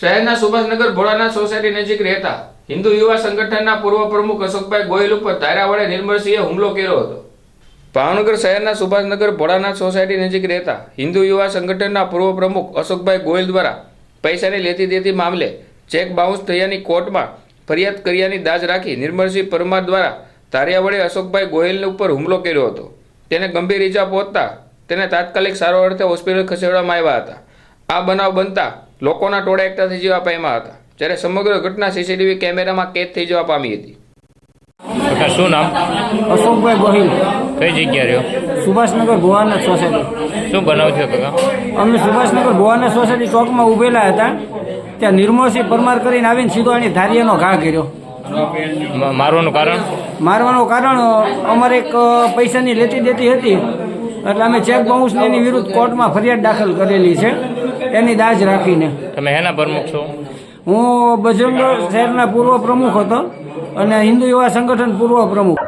શહેરના સુભાષનગર ભોળાનાથ સોસાયટી નજીક રહેતા હિન્દુ યુવા સંગઠનના પૂર્વ પ્રમુખ અશોકભાઈ ગોહિલ ઉપર ધારા વડે નિર્મળસિંહે હુમલો કર્યો હતો। ભાવનગર શહેરના સુભાષનગર ભોળાનાથ સોસાયટી નજીક રહેતા હિન્દુ યુવા સંગઠનના પૂર્વ પ્રમુખ અશોકભાઈ ગોહિલ દ્વારા પૈસાની લેતી દેતી મામલે ચેક બાઉન્સ થયાની કોર્ટમાં ફરિયાદ કર્યાની દાજ રાખી નિર્મળસિંહ પરમાર દ્વારા ધારિયા વડે અશોકભાઈ ગોહિલ ઉપર હુમલો કર્યો હતો। તેને ગંભીર ઈજા પહોંચતા તેને તાત્કાલિક સારવાર અર્થે હોસ્પિટલ ખસેડવામાં આવ્યા હતા। આ બનાવ બનતા લોકોના ટોળા એકઠા થઈ જવા પામ્યા હતા, જ્યારે સમગ્ર ઘટના સીસીટીવી કેમેરામાં કેદ થઈ જવા પામી હતી। શું નામ? અશોકભાઈ ગોહિલ। કઈ જગ્યા રહ્યો? સુભાષનગર ભોળાનાથ સોસાયટી। શું બનાવ થયો કાકા? અમે સુભાષનગર ભોળાનાથ સોસાયટી ચોકમાં ઊભેલા હતા, ત્યાં નિર્મળસિંહ પરમાર કરીને આવીને સીધો એની ધારિયાનો ઘા કર્યો। મારવાનું કારણ? મારવાનું કારણ અમારે એક પૈસાની લેતી દેતી હતી, એટલે અમે ચેક બાઉન્સની એની વિરુદ્ધ કોર્ટમાં ફરિયાદ દાખલ કરેલી છે, એની દાજ રાખીને। તમે હેના પ્રમુખ છો? હું બજરંગ શહેરના પૂર્વ પ્રમુખ હતો અને હિન્દુ યુવા સંગઠન પૂર્વ પ્રમુખ।